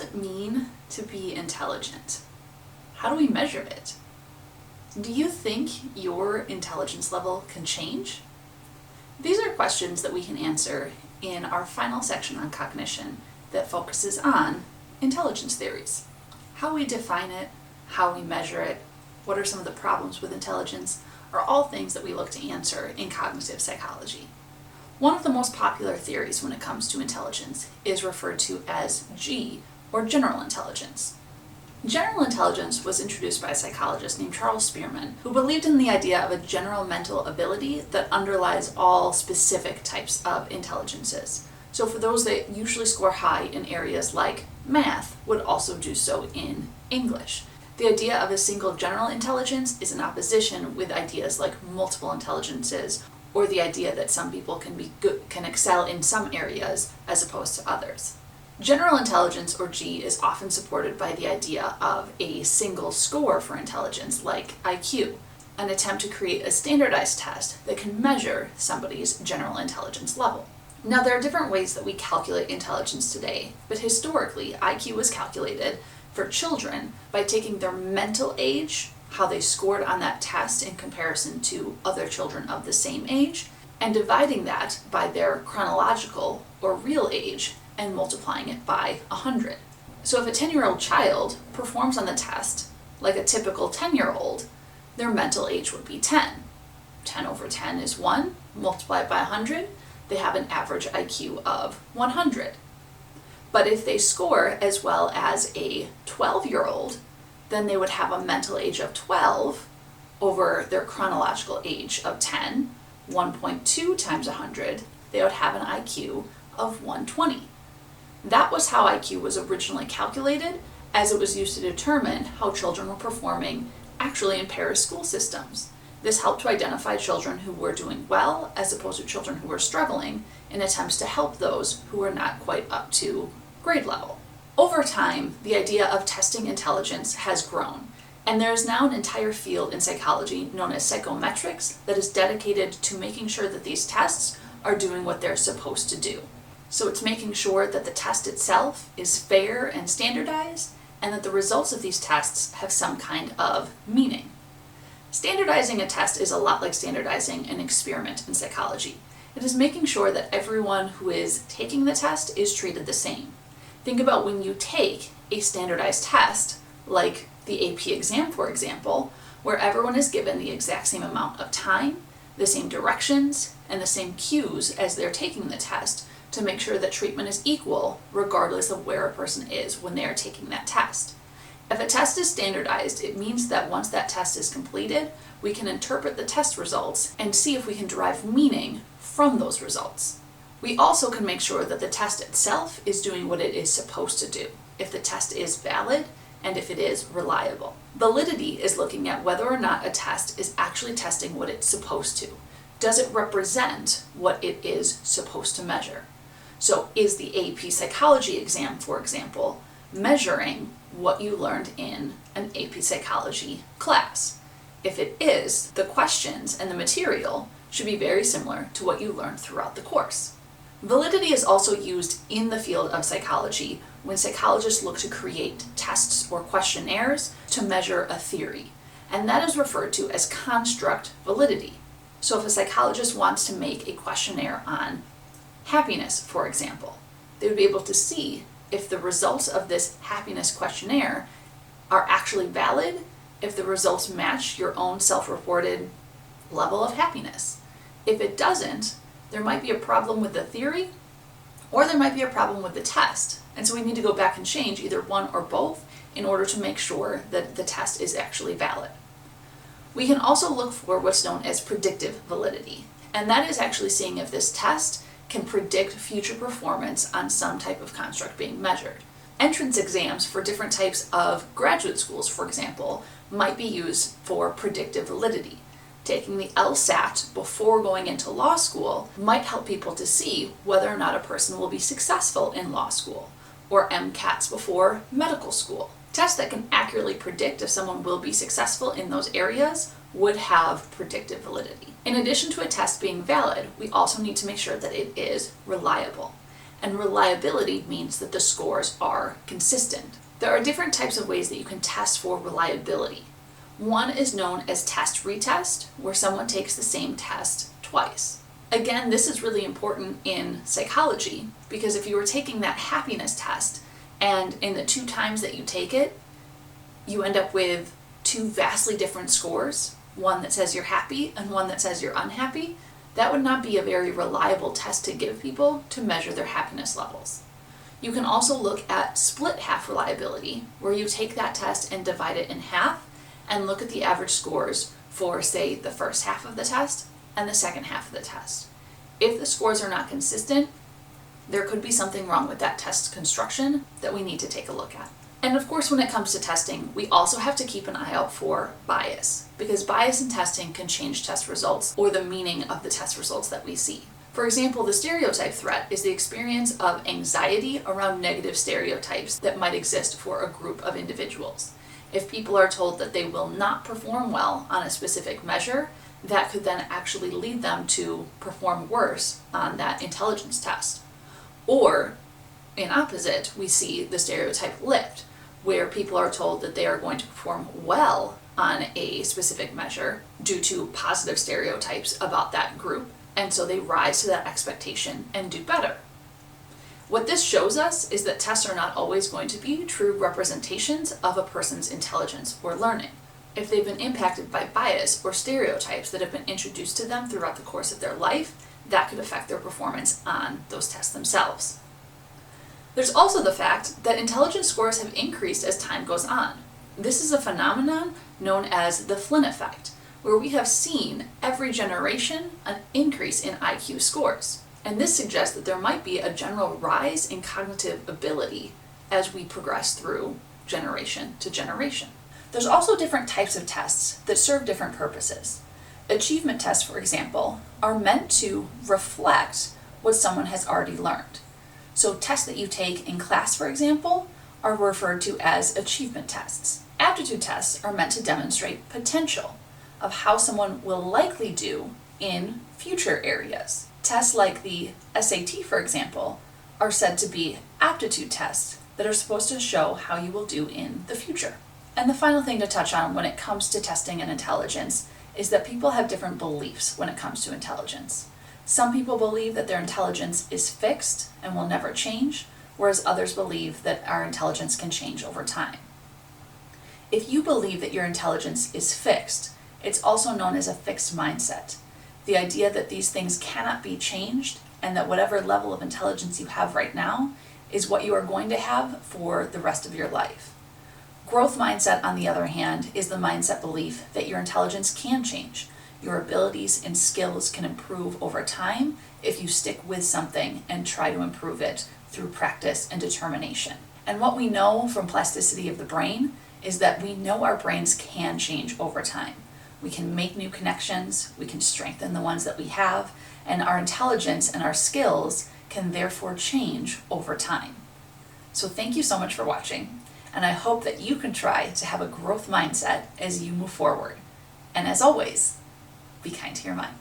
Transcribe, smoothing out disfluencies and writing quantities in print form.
it mean to be intelligent? How do we measure it? Do you think your intelligence level can change? These are questions that we can answer in our final section on cognition that focuses on intelligence theories. How we define it, how we measure it, what are some of the problems with intelligence, are all things that we look to answer in cognitive psychology. One of the most popular theories when it comes to intelligence is referred to as G, or general intelligence. General intelligence was introduced by a psychologist named Charles Spearman, who believed in the idea of a general mental ability that underlies all specific types of intelligences. So for those that usually score high in areas like math, would also do so in English. The idea of a single general intelligence is in opposition with ideas like multiple intelligences, or the idea that some people can excel in some areas as opposed to others. General intelligence, or G, is often supported by the idea of a single score for intelligence, like IQ, an attempt to create a standardized test that can measure somebody's general intelligence level. Now, there are different ways that we calculate intelligence today, but historically, IQ was calculated for children by taking their mental age, how they scored on that test in comparison to other children of the same age, and dividing that by their chronological or real age and multiplying it by 100. So if a 10-year-old child performs on the test like a typical 10-year-old, their mental age would be 10. 10 over 10 is 1, multiplied by 100, they have an average IQ of 100. But if they score as well as a 12-year-old, then they would have a mental age of 12 over their chronological age of 10, 1.2 times 100, they would have an IQ of 120. That was how IQ was originally calculated, as it was used to determine how children were performing actually in Paris school systems. This helped to identify children who were doing well as opposed to children who were struggling in attempts to help those who were not quite up to grade level. Over time, the idea of testing intelligence has grown, and there is now an entire field in psychology known as psychometrics that is dedicated to making sure that these tests are doing what they're supposed to do. So it's making sure that the test itself is fair and standardized, and that the results of these tests have some kind of meaning. Standardizing a test is a lot like standardizing an experiment in psychology. It is making sure that everyone who is taking the test is treated the same. Think about when you take a standardized test, like the AP exam, for example, where everyone is given the exact same amount of time, the same directions, and the same cues as they're taking the test to make sure that treatment is equal regardless of where a person is when they are taking that test. If a test is standardized, it means that once that test is completed, we can interpret the test results and see if we can derive meaning from those results. We also can make sure that the test itself is doing what it is supposed to do, if the test is valid and if it is reliable. Validity is looking at whether or not a test is actually testing what it's supposed to. Does it represent what it is supposed to measure? So is the AP psychology exam, for example, measuring what you learned in an AP psychology class? If it is, the questions and the material should be very similar to what you learned throughout the course. Validity is also used in the field of psychology when psychologists look to create tests or questionnaires to measure a theory, and that is referred to as construct validity. So if a psychologist wants to make a questionnaire on happiness, for example, they would be able to see if the results of this happiness questionnaire are actually valid, if the results match your own self-reported level of happiness. If it doesn't, there might be a problem with the theory, or there might be a problem with the test. And so we need to go back and change either one or both in order to make sure that the test is actually valid. We can also look for what's known as predictive validity, and that is actually seeing if this test can predict future performance on some type of construct being measured. Entrance exams for different types of graduate schools, for example, might be used for predictive validity. Taking the LSAT before going into law school might help people to see whether or not a person will be successful in law school, or MCATs before medical school. Tests that can accurately predict if someone will be successful in those areas would have predictive validity. In addition to a test being valid, we also need to make sure that it is reliable. and reliability means that the scores are consistent. There are different types of ways that you can test for reliability. One is known as test-retest, where someone takes the same test twice. Again, this is really important in psychology because if you were taking that happiness test and in the 2 times that you take it, you end up with 2 vastly different scores, one that says you're happy and one that says you're unhappy, that would not be a very reliable test to give people to measure their happiness levels. You can also look at split half reliability, where you take that test and divide it in half and look at the average scores for, say, the first half of the test and the second half of the test. If the scores are not consistent, there could be something wrong with that test construction that we need to take a look at. And of course, when it comes to testing, we also have to keep an eye out for bias, because bias in testing can change test results or the meaning of the test results that we see. For example, the stereotype threat is the experience of anxiety around negative stereotypes that might exist for a group of individuals. If people are told that they will not perform well on a specific measure, that could then actually lead them to perform worse on that intelligence test. Or, in opposite, we see the stereotype lift, where people are told that they are going to perform well on a specific measure due to positive stereotypes about that group, and so they rise to that expectation and do better. What this shows us is that tests are not always going to be true representations of a person's intelligence or learning. If they've been impacted by bias or stereotypes that have been introduced to them throughout the course of their life, that could affect their performance on those tests themselves. There's also the fact that intelligence scores have increased as time goes on. This is a phenomenon known as the Flynn effect, where we have seen every generation an increase in IQ scores. And this suggests that there might be a general rise in cognitive ability as we progress through generation to generation. There's also different types of tests that serve different purposes. Achievement tests, for example, are meant to reflect what someone has already learned. So tests that you take in class, for example, are referred to as achievement tests. Aptitude tests are meant to demonstrate potential of how someone will likely do in future areas. Tests like the SAT, for example, are said to be aptitude tests that are supposed to show how you will do in the future. And the final thing to touch on when it comes to testing and intelligence is that people have different beliefs when it comes to intelligence. Some people believe that their intelligence is fixed and will never change, whereas others believe that our intelligence can change over time. If you believe that your intelligence is fixed, it's also known as a fixed mindset. The idea that these things cannot be changed and that whatever level of intelligence you have right now is what you are going to have for the rest of your life. Growth mindset, on the other hand, is the mindset belief that your intelligence can change. Your abilities and skills can improve over time if you stick with something and try to improve it through practice and determination. And what we know from plasticity of the brain is that we know our brains can change over time. We can make new connections, we can strengthen the ones that we have, and our intelligence and our skills can therefore change over time. So thank you so much for watching, and I hope that you can try to have a growth mindset as you move forward. And as always, be kind to your mind.